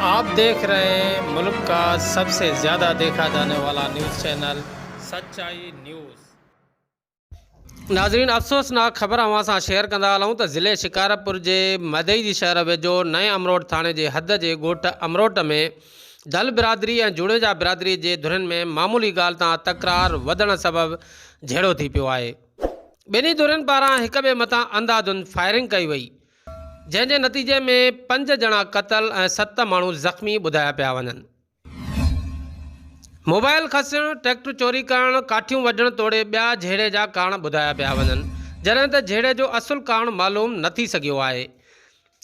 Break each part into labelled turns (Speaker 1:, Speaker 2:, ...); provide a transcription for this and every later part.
Speaker 1: आप देख रहे हैं मुल्क का सबसे ज़्यादा देखा जाने वाला न्यूज़ चैनल सच्चाई न्यूज़। नाज़रीन, अफ़सोसनाक ख़बर अवां सां शेयर कंदा हलूं त ज़िले शिकारपुर जे मदई जी शहर वेझो नए अमरोट थाणे जे हद जे ॻोठ अमरोट में दल बिरादरी ऐं जुड़ेजा बिरादरी जे धुरनि में मामूली ॻाल्हि तां तकरार वधण सबबि झेड़ो थी पियो आहे। ॿिन्ही धुरनि पारां हिक ॿिए मथां अंधाधुंध फायरिंग कई वई, जंहिंजे नतीजे में 5 ॼणा क़तल ऐं 7 माण्हू ज़ख़्मी ॿुधाया पिया वञनि। मोबाइल खसणु, ट्रैक्टर चोरी करणु, काठियूं वढणु तोड़े ॿिया झेड़े जा कारण ॿुधाया पिया वञनि, जॾहिं त झेड़े जो असुलु कारण मालूम न थी सघियो आहे।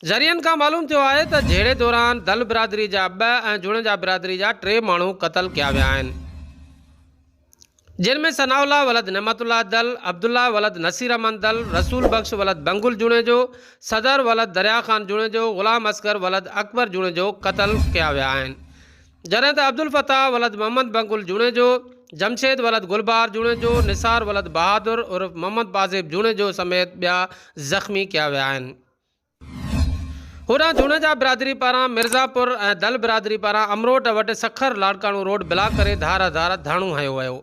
Speaker 1: ज़रियनि खां मालूम थियो आहे त झेड़े दौरान दल बिरादरी जा 2 ऐं जुड़ेजा बिरादरी जा 3 माण्हू क़तल कया विया आहिनि, जिनमें सनाउल्ला वलद नेमतुल्लाह दल, अब्दुल्ला वलद नसीर अहमद दल, रसूल बख्श वलद बंगुल जुणे जो, सदर वलद दरिया ख़ान जुणे जो, ग़ुलाम असगर वलद अकबर जुणे जो क़तल कया विया आहिनि, जॾहिं त अब्दुल फताह वलद मोहम्मद बंगुल जुणे जो, जमशेद वलद गुलबार जुणे जो, निसार वलद बहादुर उर्फ मोहम्मद बाज़िब जुणे जो समेत ॿिया ज़ख़्मी कया विया आहिनि। होॾां जुणेजा बिरादरी पारां मिर्ज़ापुर ऐं दल बिरादरी पारां अमरोट वटि सखर लाड़काणू रोड ब्लॉक करे धार धाणू हयो वियो।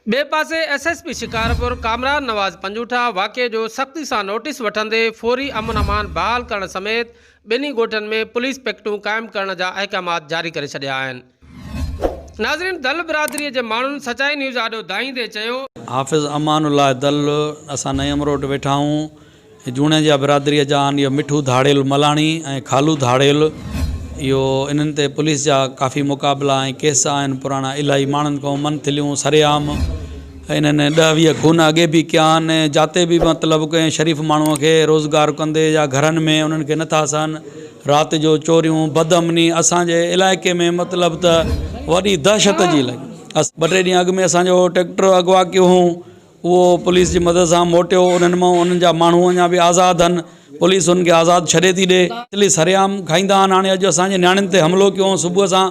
Speaker 1: ॿिए पासे SSP शिकारपुर कामरान नवाज़ पंजूठा वाक़े जो सख़्ती सां नोटिस वठंदे फौरी अमन अमान बहाल करण समेत ॿिन्ही ॻोठनि में पुलिस पिकटूं क़ाइमु करण जा अहकामात जारी करे छॾिया आहिनि। नाज़रीन, दल बिरादरीअ जे माण्हुनि सचाई न्यूज़ आॾो दाईंदे चयो,
Speaker 2: हाफ़िज़ अमानुल्लाह दल असां नए अमरोट वेठा आहियूं। जूणे जा बिरादरीअ जा आहिनि, इहो मिठू धाड़ेल मलाणी ऐं खालू धाड़ेल, इहो इन्हनि ते पुलिस जा काफ़ी मुक़ाबला ऐं केस आहिनि पुराणा, इलाही माण्हुनि खां मनथिलियूं सरेआम इन्हनि 10-20 खून अॻे बि कया आहिनि, जाते बि मतिलबु कंहिं शरीफ़ माण्हूअ खे रोज़गार कंदे या घरनि में उन्हनि खे नथा सहनि, राति जो चोरियूं बदअमनी असांजे इलाइक़े में मतिलबु त वॾी दहशत जी लॻी। 2-3 ॾींहं अॻु में असांजो ट्रैक्टर अगवा कयो हुओ, उहो पुलिस जी मदद सां मोटियो, उन्हनि मां उन्हनि जा माण्हू अञा बि आज़ादु आहिनि, पुलिस उनखे आज़ादु छॾे थी ॾिए, दिल्ली सरेआम खाईंदा आहिनि। हाणे अॼु असांजे नियाणियुनि ते हमिलो कयो सुबुह सां,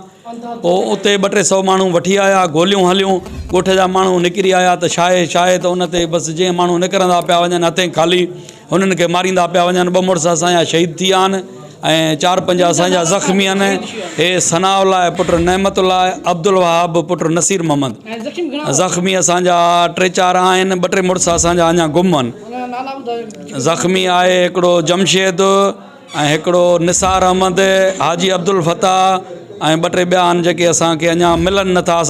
Speaker 2: पोइ उते 200-300 माण्हू वठी आया, गोलियूं हलियूं, ॻोठ जा माण्हू निकिरी आया त छा आहे त उन ते बसि जीअं माण्हू निकिरंदा पिया वञनि हथे ख़ाली हुननि खे मारींदा पिया वञनि। 2 मुड़ुस असांजा शहीद थी विया आहिनि ऐं 4-5 असांजा ज़ख़्मी आहिनि। हे सनाउल्लाह पुटु नेमतुल्लाह, अब्दुल वहाब पुटु नसीर मोहम्मद, ज़ख़्मी असांजा 3-4 आहिनि, 2-3 मुड़ुस असांजा अञा गुम आहिनि। ज़ख़्मी आहे हिकिड़ो जमशेद ऐं हिकिड़ो निसार अहमद, हाजी अब्दुल फताह ऐं 2-3 ॿिया आहिनि जेके असांखे अञा मिलनि नथा।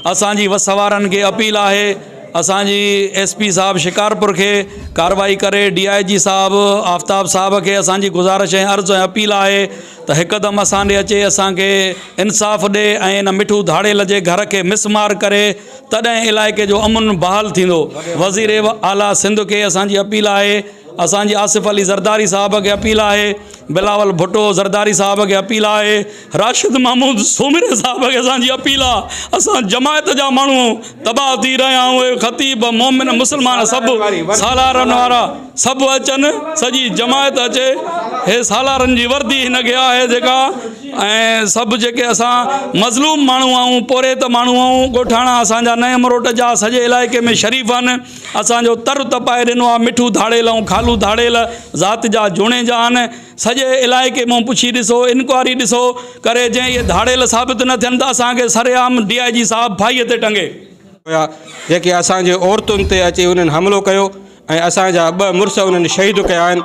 Speaker 2: असांजी वसवारनि खे अपील आहे, असांजी SP साहब शिकारपुर खे कार्रवाई करे, DIG साहब आफ्ताब साहब खे असांजी गुज़ारिश ऐं अर्ज़ु ऐं अपील आहे त हिकदमि असां ॾे अचे, असांखे इंसाफ़ ॾे ऐं इन मिठू धाड़ेल जे घर खे मिसमार करे, तॾहिं इलाइक़े जो अमन बहाल थींदो। वज़ीर आला सिंध खे असांजी अपील आहे, असांजी आसिफ़ अली ज़रदारी साहब खे अपील आहे, बिलावल भुट्टो ज़रदारी साहब खे अपील आहे, राशिद महमूद सोमिरे साहब खे असांजी अपील आहे। असां जमायत जा माण्हू तबाह थी रहिया आहियूं, ख़तीब मोमिन मुस्लमान सभु सालारनि वारा सभु अचनि, सॼी जमायत अचे, हे सालारनि जी वर्दी हिनखे आहे जेका, ऐं सभु जेके असां मज़लूम माण्हू आहियूं, पोरेत माण्हू आहियूं, ॻोठाणा असांजा नए अमरोट जा सॼे इलाइक़े में शरीफ़ आहिनि, असांजो तर तपाए ॾिनो आहे। मिठू धाड़ेल ऐं खालू धाड़ेल ज़ात जा जुणे जा आहिनि, सॼे इलाइक़े मां पुछी ॾिसो, इंक्वायरी ॾिसो करे, जंहिं इहे धाड़ेल साबित न थियनि त असांखे सरेआम DIG साहब फाईअ ते टंगे।
Speaker 3: जेके असांजे औरतुनि ते अची उन्हनि हमिलो कयो ऐं असांजा 2 मुड़ुस उन्हनि शहीद कया आहिनि।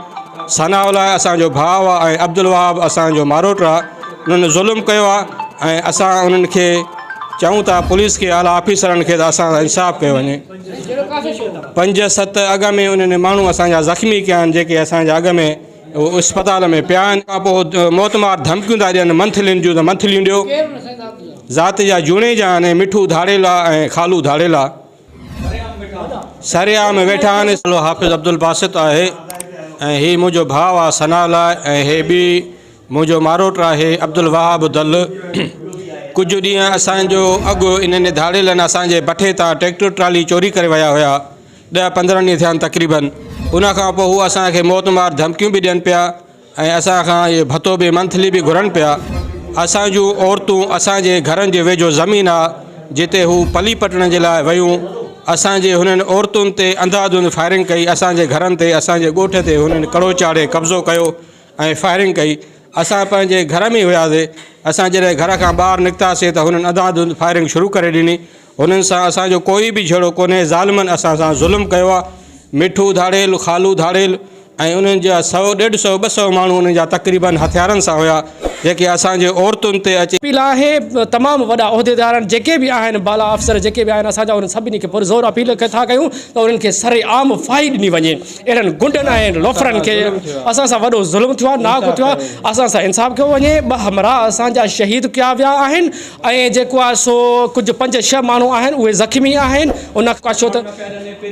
Speaker 3: सनाउल्लाह असांजो भाउ आहे ऐं अब्दुल वहाब असांजो मारोट आहे, उन्हनि ज़ुल्म कयो आहे ऐं असां उन्हनि खे चऊं था पुलिस खे, आला ऑफिसरनि खे त असां इंसाफ़ कयो वञे। 5-7 अॻ में उन्हनि माण्हू असांजा ज़ख़्मी कया आहिनि, जेके असांजा अॻ में अस्पताल में पिया आहिनि। खां पोइ मोतमार धमकियूं था ॾियनि, मंथलियुनि जूं त मंथलियूं ॾियो। ज़ात जा जुणे जा आहिनि, मिठू धाड़ेला ऐं खालू धाड़ेला सरेआम वेठा आहिनि। हाफ़िज़ अब्दुल बासित आहे ऐं ही मुंहिंजो भाउ आहे सनाउल्लाह, ऐं हे बि मुंहिंजो मारोट आहे अब्दुल वहाब दल। कुझु ॾींहं असांजो अॻु इन्हनि धाड़ेलनि असांजे भठे तां ट्रैक्टर ट्राली चोरी करे विया हुया, 10-15 ॾींहं थिया आहिनि तक़रीबन। उनखां पोइ हू असांखे मौतमार धमकियूं बि ॾियनि पिया ऐं असांखां इहे भतो बि मंथली बि घुरनि पिया। असांजूं औरतूं असांजे घरनि जे वेझो ज़मीन आहे जिते हू पली पटण जे लाइ वियूं, असांजे हुननि औरतुनि ते अंधाधुंध फायरिंग कई, असांजे घरनि ते, असांजे ॻोठ ते हुननि कड़ो चाढ़े कब्ज़ो कयो ऐं फायरिंग कई। असां पंहिंजे घर में हुयासीं। असां जॾहिं घर खां ॿाहिरि निकितासीं त हुननि अंधाधुंध फायरिंग शुरू करे ॾिनी। हुननि सां असांजो कोई बि झेड़ो कोन्हे। ज़ालिमनि असां सां ज़ुल्म कयो आहे। मिठू धाड़ेल, खालू धाड़ेल ऐं उन्हनि जा 100, 150, 200 माण्हू उन्हनि जा तक़रीबन हथियारनि सां हुया जेके असांजे औरतुनि ते अची।
Speaker 4: अपील आहे तमामु वॾा उहिदेदार जेके बि आहिनि, बाला अफ़सर जेके बि आहिनि, असांजा उन्हनि सभिनी खे पुरज़ोर अपील था कयूं त उन्हनि खे सरेआम फाही ॾिनी वञे। अहिड़नि गुंडनि ऐं लोफरनि खे असां सां वॾो ज़ुल्म थियो आहे, नाक़ थियो आहे। असां सां इंसाफ़ कयो वञे। 2 हमराह असांजा शहीद कया विया आहिनि ऐं जेको आहे सो कुझु 5-6 माण्हू आहिनि उहे ज़ख़्मी आहिनि। उन खां छो त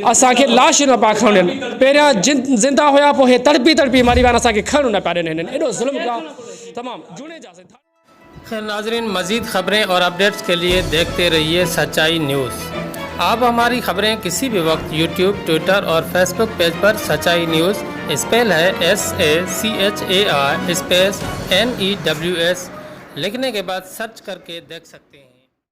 Speaker 4: असांखे लाश न पिया खणनि, पहिरियां ज़िंदा हुया, पोइ हे तड़पी मरी विया, असांखे खणण न पिया ॾियनि। हिननि एॾो ज़ुल्म कयो तमामु जूने जा।
Speaker 1: खैर नाजरीन, मज़ीद ख़बरें और अपडेट्स के लिए देखते रहिए सच्चाई न्यूज़। आप हमारी ख़बरें किसी भी वक्त यूट्यूब, ट्विटर और फेसबुक पेज पर सच्चाई न्यूज़ स्पेल है SACHAI स्पेस NEWS लिखने के बाद सर्च करके देख सकते हैं।